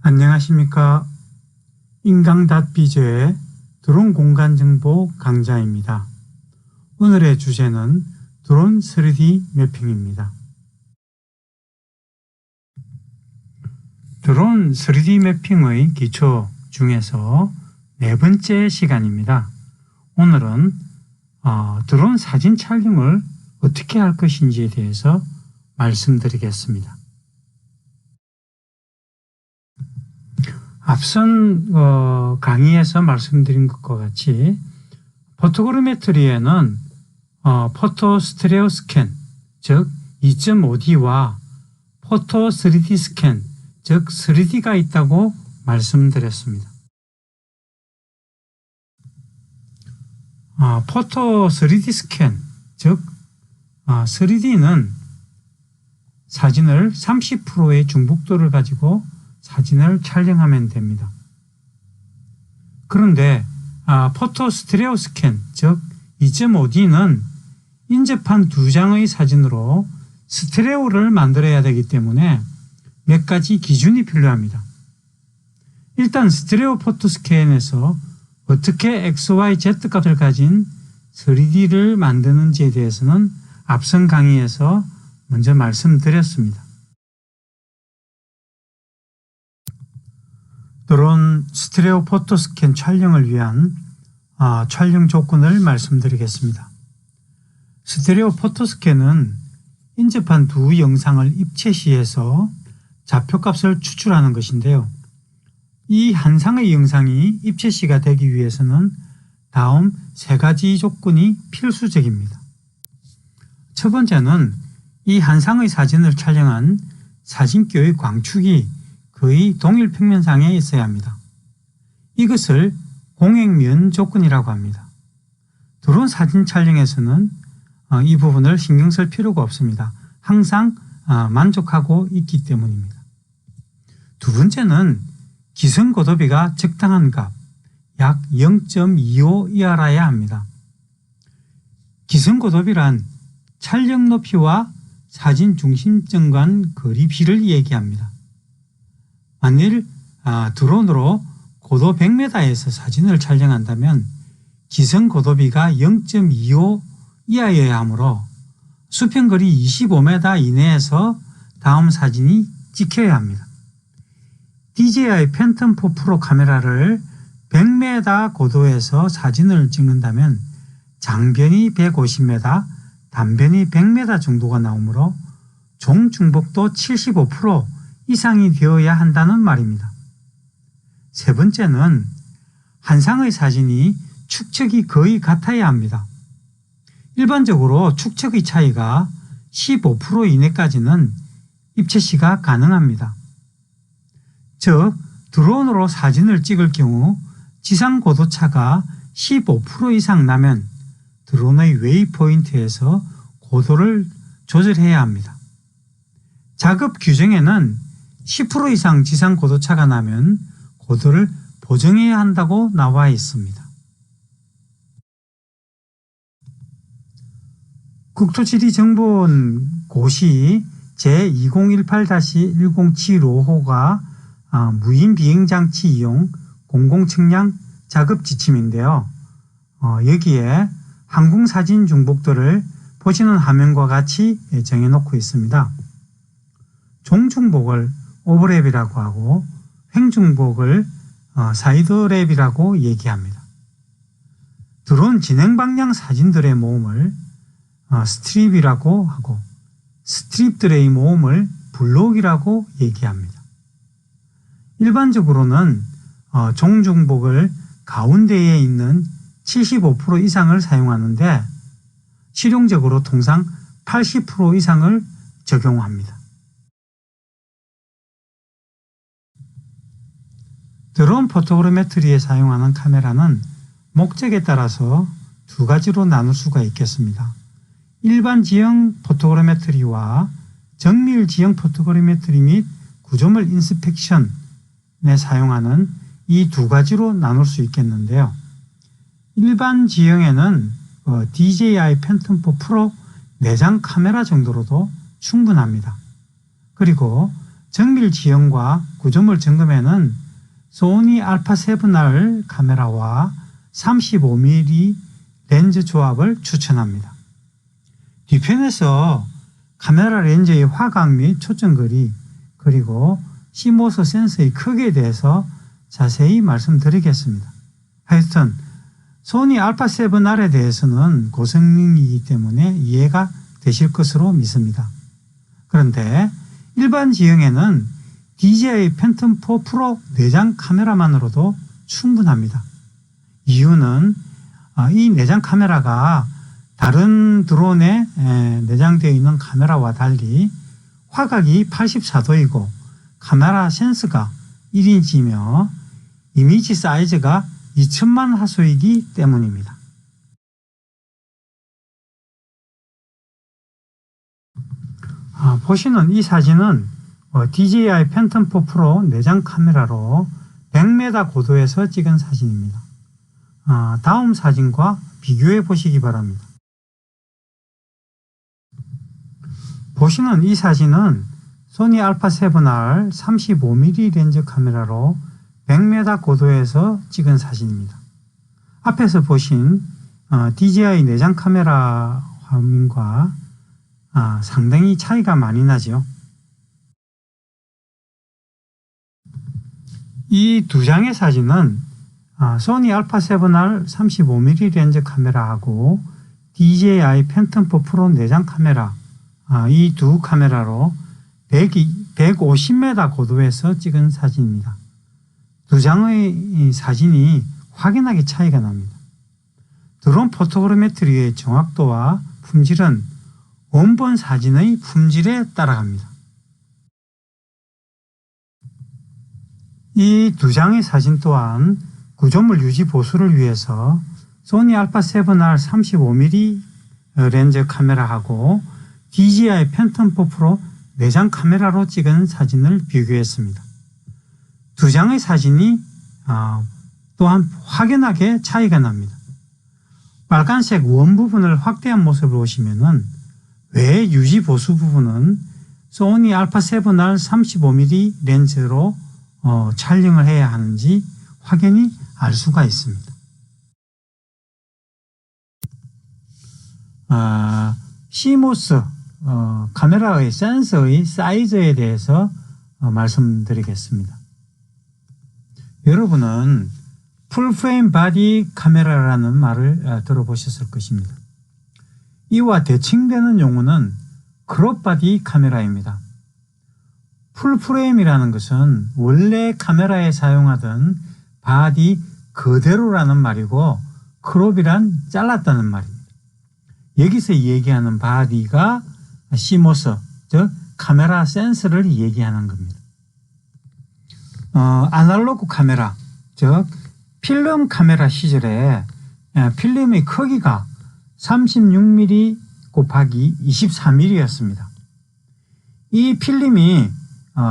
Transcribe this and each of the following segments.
안녕하십니까. 인강.비저의 드론 공간정보 강좌입니다. 오늘의 주제는 드론 3D 매핑입니다. 드론 3D 매핑의 기초 중에서 네 번째 시간입니다. 오늘은 드론 사진 촬영을 어떻게 할 것인지에 대해서 말씀드리겠습니다. 앞선 강의에서 말씀드린 것과 같이 포토그래메트리에는 포토 스테레오 스캔, 즉 2.5D와 포토 3D 스캔, 즉 3D가 있다고 말씀드렸습니다. 포토 3D 스캔, 즉 3D는 사진을 30%의 중복도를 가지고 사진을 촬영하면 됩니다. 그런데 포토 스테레오 스캔, 즉 2.5D는 인접한 두 장의 사진으로 스테레오를 만들어야 되기 때문에 몇 가지 기준이 필요합니다. 일단 스테레오 포토 스캔에서 어떻게 XYZ 값을 가진 3D를 만드는지에 대해서는 앞선 강의에서 먼저 말씀드렸습니다. 드론 스테레오 포토 스캔 촬영을 위한 촬영 조건을 말씀드리겠습니다. 스테레오 포토 스캔은 인접한 두 영상을 입체시해서 좌표값을 추출하는 것인데요. 이 한 상의 영상이 입체시가 되기 위해서는 다음 세 가지 조건이 필수적입니다. 첫 번째는 이 한 상의 사진을 촬영한 사진기의 광축이 거의 동일 평면상에 있어야 합니다. 이것을 공획면 조건이라고 합니다. 드론 사진 촬영에서는 이 부분을 신경 쓸 필요가 없습니다. 항상 만족하고 있기 때문입니다. 두 번째는 기선고도비가 적당한 값, 약 0.25 이하라야 합니다. 기선고도비란 촬영 높이와 사진 중심점 간 거리 비를 얘기합니다. 만일 드론으로 고도 100m에서 사진을 촬영한다면 기선고도비가 0.25 이하여야 하므로 수평거리 25m 이내에서 다음 사진이 찍혀야 합니다. DJI 팬텀 4 프로 카메라를 100m 고도에서 사진을 찍는다면 장변이 150m, 단변이 100m 정도가 나오므로 종중복도 75% 이상이 되어야 한다는 말입니다. 세 번째는 한 상의 사진이 축척이 거의 같아야 합니다. 일반적으로 축척의 차이가 15% 이내까지는 입체시가 가능합니다. 즉 드론으로 사진을 찍을 경우 지상 고도차가 15% 이상 나면 드론의 웨이포인트에서 고도를 조절해야 합니다. 작업 규정에는 10% 이상 지상 고도차가 나면 고도를 보정해야 한다고 나와 있습니다. 국토지리정보원 고시 제2018-1075호가 무인 비행장치 이용 공공측량 작업 지침인데요. 여기에 항공사진 중복도를 보시는 화면과 같이 정해놓고 있습니다. 종중복을 오버랩이라고 하고 횡중복을 사이드랩이라고 얘기합니다. 드론 진행 방향 사진들의 모음을 스트립이라고 하고 스트립들의 모음을 블록이라고 얘기합니다. 일반적으로는 종중복을 가운데에 있는 75% 이상을 사용하는데 실용적으로 통상 80% 이상을 적용합니다. 드론 포토그래메트리에 사용하는 카메라는 목적에 따라서 두 가지로 나눌 수가 있겠습니다. 일반 지형 포토그래메트리와 정밀 지형 포토그래메트리 및 구조물 인스펙션에 사용하는 이 두 가지로 나눌 수 있겠는데요. 일반 지형에는 DJI 팬텀 4 프로 내장 카메라 정도로도 충분합니다. 그리고 정밀 지형과 구조물 점검에는 소니 α7R 카메라와 35mm 렌즈 조합을 추천합니다. 뒤편에서 카메라 렌즈의 화각 및 초점거리 그리고 CMOS 센서의 크기에 대해서 자세히 말씀드리겠습니다. 하여튼 소니 α7R에 대해서는 고성능이기 때문에 이해가 되실 것으로 믿습니다. 그런데 일반 지형에는 DJI 팬텀 4 프로 내장 카메라만으로도 충분합니다. 이유는 이 내장 카메라가 다른 드론에 내장되어 있는 카메라와 달리 화각이 84도이고 카메라 센서가 1인치이며 이미지 사이즈가 2000만 화소이기 때문입니다. 보시는 이 사진은 DJI 팬텀 4 프로 내장 카메라로 100m 고도에서 찍은 사진입니다. 다음 사진과 비교해 보시기 바랍니다. 보시는 이 사진은 소니 α7R 35mm 렌즈 카메라로 100m 고도에서 찍은 사진입니다. 앞에서 보신 DJI 내장 카메라 화면과 상당히 차이가 많이 나죠. 이 두 장의 사진은 소니 α7R 35mm 렌즈 카메라하고 DJI 팬텀 4 프로 내장 카메라 이 두 카메라로 150m 고도에서 찍은 사진입니다. 두 장의 사진이 확연하게 차이가 납니다. 드론 포토그래메트리의 정확도와 품질은 원본 사진의 품질에 따라갑니다. 이 두 장의 사진 또한 구조물 유지 보수를 위해서 소니 α7R 35mm 렌즈 카메라하고 DJI 팬텀 4 프로 내장 카메라로 찍은 사진을 비교했습니다. 두 장의 사진이 또한 확연하게 차이가 납니다. 빨간색 원 부분을 확대한 모습을 보시면은 왜 유지 보수 부분은 소니 α7R 35mm 렌즈로 촬영을 해야 하는지 확연히 알 수가 있습니다. CMOS 카메라의 센서의 사이즈에 대해서 말씀드리겠습니다. 여러분은 풀프레임 바디 카메라라는 말을 들어보셨을 것입니다. 이와 대칭되는 용어는 크롭 바디 카메라입니다. 풀프레임이라는 것은 원래 카메라에 사용하던 바디 그대로라는 말이고 크롭이란 잘랐다는 말입니다. 여기서 얘기하는 바디가 CMOS, 즉 카메라 센서를 얘기하는 겁니다. 아날로그 카메라, 즉 필름 카메라 시절에 필름의 크기가 36mm 곱하기 24mm였습니다. 이 필름이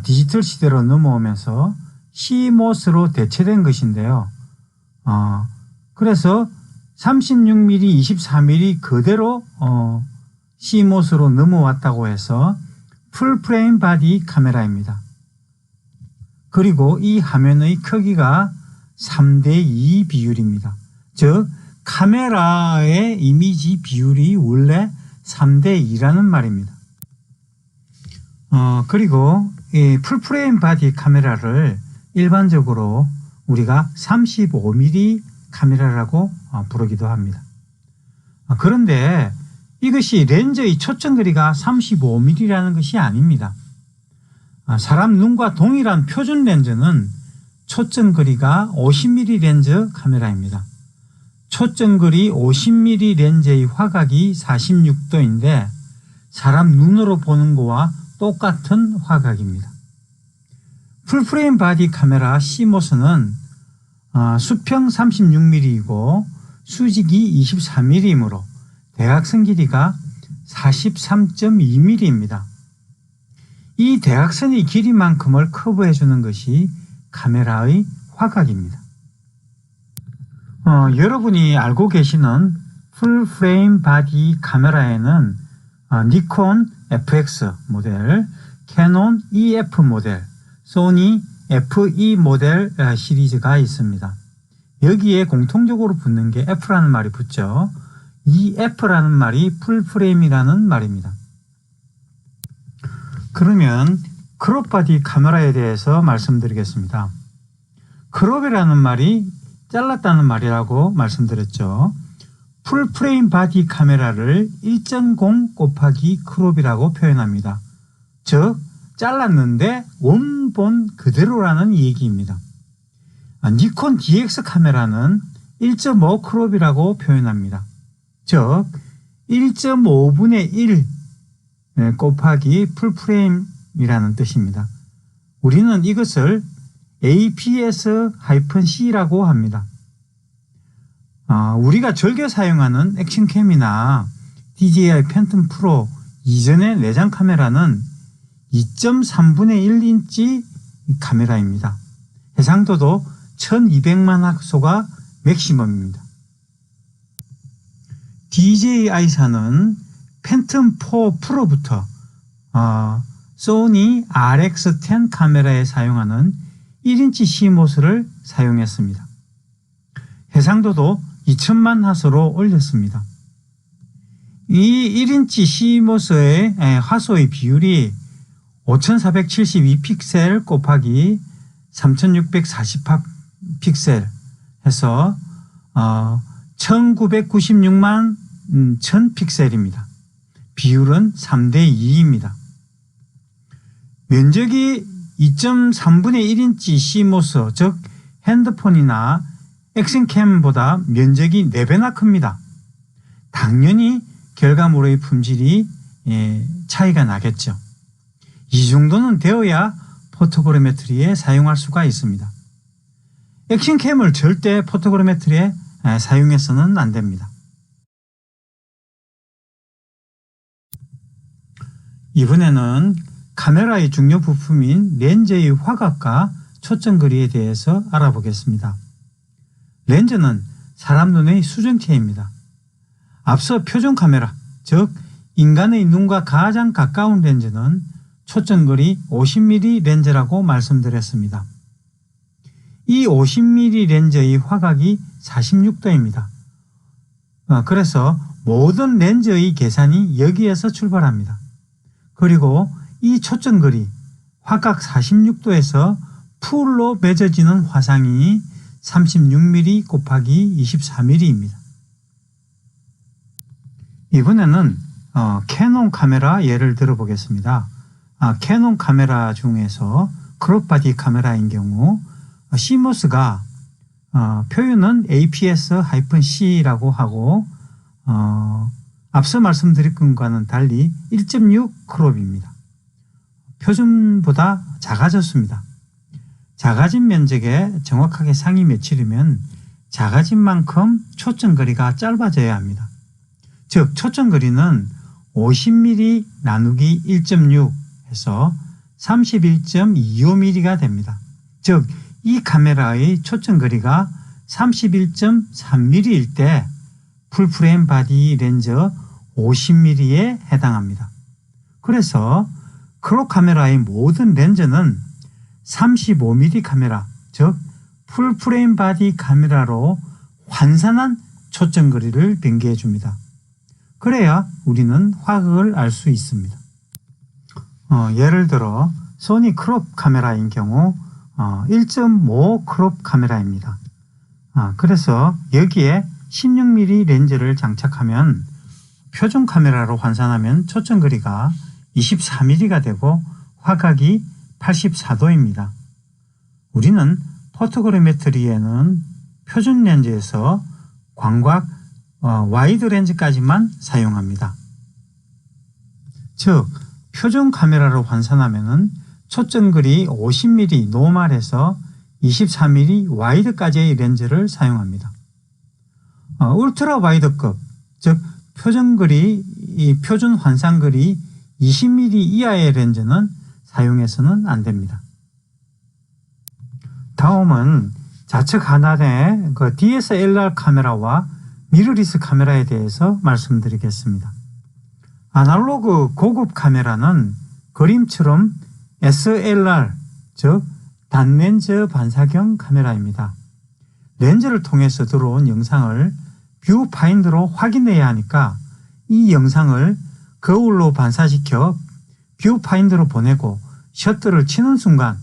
디지털 시대로 넘어오면서 CMOS로 대체된 것인데요. 그래서 36mm, 24mm 그대로 CMOS로 넘어왔다고 해서 풀프레임 바디 카메라입니다. 그리고 이 화면의 크기가 3:2 비율입니다. 즉 카메라의 이미지 비율이 원래 3:2라는 말입니다. 그리고 이 풀프레임 바디 카메라를 일반적으로 우리가 35mm 카메라라고 부르기도 합니다. 그런데 이것이 렌즈의 초점거리가 35mm라는 것이 아닙니다. 사람 눈과 동일한 표준 렌즈는 초점거리가 50mm 렌즈 카메라입니다. 초점거리 50mm 렌즈의 화각이 46도인데 사람 눈으로 보는 거와 똑같은 화각입니다. 풀프레임 바디 카메라 CMOS는 수평 36mm이고 수직이 24mm이므로 대각선 길이가 43.2mm입니다. 이 대각선의 길이만큼을 커버해 주는 것이 카메라의 화각입니다. 여러분이 알고 계시는 풀프레임 바디 카메라에는 니콘 FX 모델, 캐논 EF 모델, 소니 FE 모델 시리즈가 있습니다. 여기에 공통적으로 붙는 게 F라는 말이 붙죠. 이 F라는 말이 풀프레임이라는 말입니다. 그러면 크롭바디 카메라에 대해서 말씀드리겠습니다. 크롭이라는 말이 잘랐다는 말이라고 말씀드렸죠. 풀프레임 바디 카메라를 1.0 곱하기 크롭이라고 표현합니다. 즉 잘랐는데 원본 그대로라는 얘기입니다. 니콘 DX 카메라는 1.5 크롭이라고 표현합니다. 즉 1.5분의 1 곱하기 풀프레임이라는 뜻입니다. 우리는 이것을 APS-C라고 합니다. 우리가 즐겨 사용하는 액션캠이나 DJI 팬텀 프로 이전의 내장 카메라는 2.3분의 1인치 카메라입니다. 해상도도 1200만 학소가 맥시멈입니다. DJI사는 팬텀4 프로부터 소니 RX10 카메라에 사용하는 1인치 CMOS를 사용했습니다. 해상도도 2000만 화소로 올렸습니다. 이 1인치 CMOS의 화소의 비율이 5472 픽셀 곱하기 3648 픽셀 해서 1996만 1000 픽셀입니다. 비율은 3:2입니다. 면적이 2.3분의 1인치 CMOS, 즉 핸드폰이나 액션캠보다 면적이 4배나 큽니다. 당연히 결과물의 품질이 차이가 나겠죠. 이 정도는 되어야 포토그래메트리에 사용할 수가 있습니다. 액션캠을 절대 포토그래메트리에 사용해서는 안 됩니다. 이번에는 카메라의 중요 부품인 렌즈의 화각과 초점거리에 대해서 알아보겠습니다. 렌즈는 사람 눈의 수정체입니다. 앞서 표준 카메라, 즉 인간의 눈과 가장 가까운 렌즈는 초점거리 50mm 렌즈라고 말씀드렸습니다. 이 50mm 렌즈의 화각이 46도입니다. 그래서 모든 렌즈의 계산이 여기에서 출발합니다. 그리고 이 초점거리 화각 46도에서 풀로 맺어지는 화상이 36mm 곱하기 24mm입니다. 이번에는 캐논 카메라 예를 들어보겠습니다. 캐논 카메라 중에서 크롭바디 카메라인 경우 CMOS가 표현은 APS-C라고 하고 앞서 말씀드린 것과는 달리 1.6 크롭입니다. 표준보다 작아졌습니다. 작아진 면적에 정확하게 상이 며칠이면 작아진 만큼 초점거리가 짧아져야 합니다. 즉 초점거리는 50mm 나누기 1.6 해서 31.25mm가 됩니다. 즉 이 카메라의 초점거리가 31.3mm일 때 풀프레임 바디 렌즈 50mm에 해당합니다. 그래서 크롭 카메라의 모든 렌즈는 35mm 카메라, 즉 풀프레임 바디 카메라로 환산한 초점거리를 변개해 줍니다. 그래야 우리는 화각을 알 수 있습니다. 예를 들어 소니 크롭 카메라인 경우 1.5 크롭 카메라입니다. 그래서 여기에 16mm 렌즈를 장착하면 표준 카메라로 환산하면 초점거리가 24mm가 되고 화각이 84도입니다. 우리는 포토그래메트리에는 표준 렌즈에서 광각 와이드 렌즈까지만 사용합니다. 즉 표준 카메라로 환산하면 초점거리 50mm 노멀에서 24mm 와이드까지의 렌즈를 사용합니다. 울트라 와이드급, 즉 표준 환산거리 20mm 이하의 렌즈는 사용해서는 안 됩니다. 다음은 좌측 하단의 DSLR 카메라와 미러리스 카메라에 대해서 말씀드리겠습니다. 아날로그 고급 카메라는 그림처럼 SLR, 즉 단렌즈 반사경 카메라입니다. 렌즈를 통해서 들어온 영상을 뷰파인더로 확인해야 하니까 이 영상을 거울로 반사시켜 뷰파인더로 보내고 셔터를 치는 순간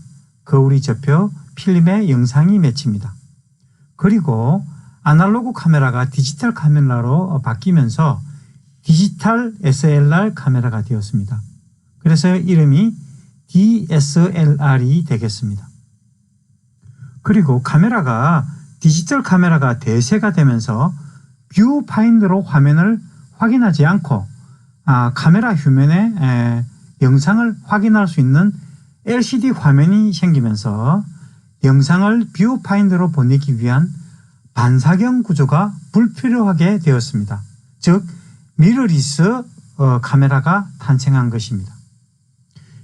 거울이 접혀 필름에 영상이 맺힙니다. 그리고 아날로그 카메라가 디지털 카메라로 바뀌면서 디지털 SLR 카메라가 되었습니다. 그래서 이름이 DSLR이 되겠습니다. 그리고 카메라가 디지털 카메라가 대세가 되면서 뷰파인더로 화면을 확인하지 않고 카메라 휴면에 영상을 확인할 수 있는 LCD 화면이 생기면서 영상을 뷰파인더로 보내기 위한 반사경 구조가 불필요하게 되었습니다. 즉 미러리스 카메라가 탄생한 것입니다.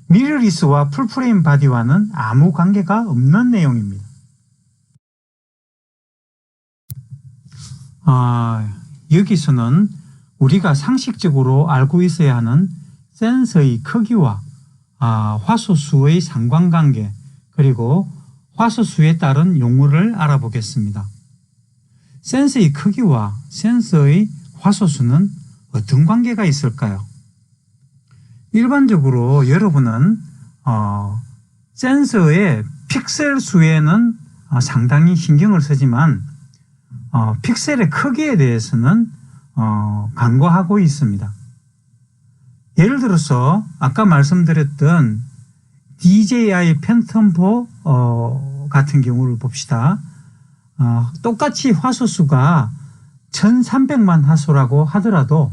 미러리스와 풀프레임 바디와는 아무 관계가 없는 내용입니다. 여기서는 우리가 상식적으로 알고 있어야 하는 센서의 크기와 화소수의 상관관계 그리고 화소수에 따른 용어를 알아보겠습니다. 센서의 크기와 센서의 화소수는 어떤 관계가 있을까요? 일반적으로 여러분은 센서의 픽셀 수에는 상당히 신경을 쓰지만 픽셀의 크기에 대해서는 간과하고 있습니다. 예를 들어서 아까 말씀드렸던 DJI 팬텀4 같은 경우를 봅시다. 똑같이 화소수가 1300만 화소라고 하더라도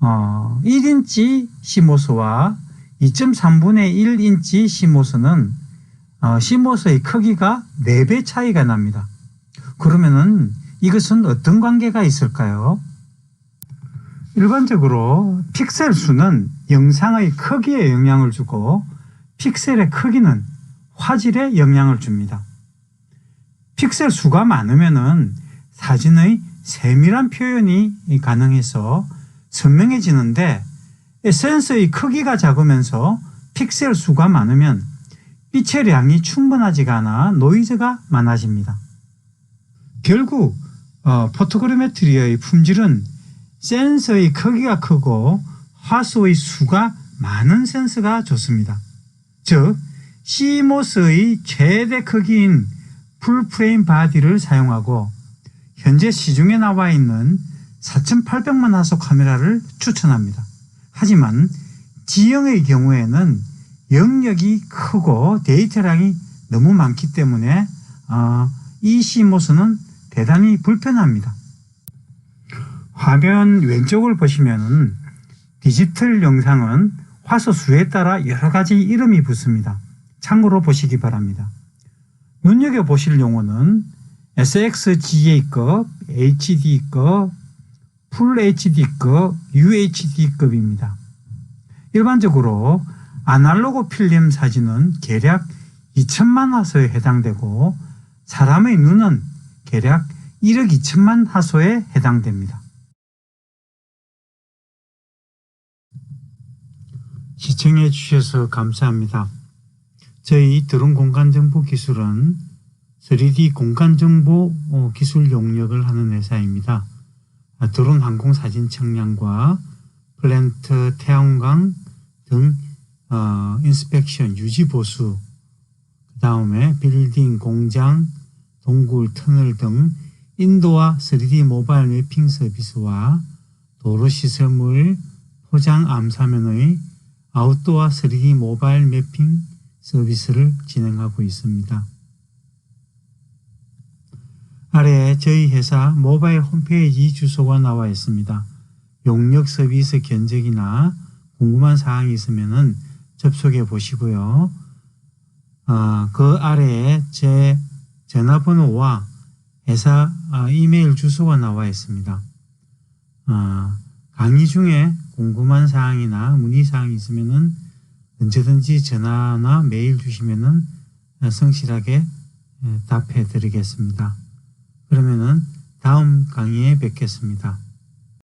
1인치 CMOS와 2.3분의 1인치 CMOS는 CMOS의 크기가 4배 차이가 납니다. 그러면은 이것은 어떤 관계가 있을까요? 일반적으로 픽셀 수는 영상의 크기에 영향을 주고 픽셀의 크기는 화질에 영향을 줍니다. 픽셀 수가 많으면은 사진의 세밀한 표현이 가능해서 선명해지는데 센서의 크기가 작으면서 픽셀 수가 많으면 빛의 양이 충분하지가 않아 노이즈가 많아집니다. 결국 포토그래메트리의 품질은 센서의 크기가 크고 화소의 수가 많은 센서가 좋습니다. 즉 CMOS의 최대 크기인 풀프레임 바디를 사용하고 현재 시중에 나와 있는 4800만 화소 카메라를 추천합니다. 하지만 G형의 경우에는 영역이 크고 데이터량이 너무 많기 때문에 이 CMOS는 대단히 불편합니다. 화면 왼쪽을 보시면 디지털 영상은 화소 수에 따라 여러 가지 이름이 붙습니다. 참고로 보시기 바랍니다. 눈여겨보실 용어는 SXGA급, HD급, 풀 HD급, UHD급입니다. 일반적으로 아날로그 필름 사진은 대략 2000만 화소에 해당되고 사람의 눈은 대략 1억 2천만 화소에 해당됩니다. 시청해 주셔서 감사합니다. 저희 드론 공간정보 기술은 3D 공간정보 기술 용역을 하는 회사입니다. 드론 항공 사진 측량과 플랜트, 태양광 등 인스펙션, 유지 보수, 그 다음에 빌딩, 공장, 동굴, 터널 등 인도와 3D 모바일 매핑 서비스와 도로 시설물, 포장 암사면의 아웃도어 3D 모바일 매핑 서비스를 진행하고 있습니다. 아래에 저희 회사 모바일 홈페이지 주소가 나와 있습니다. 용역 서비스 견적이나 궁금한 사항이 있으면 접속해 보시고요. 그 아래에 제 전화번호와 회사 이메일 주소가 나와 있습니다. 강의 중에 궁금한 사항이나 문의 사항이 있으면 언제든지 전화나 메일 주시면 성실하게 답해 드리겠습니다. 그러면은 다음 강의에 뵙겠습니다.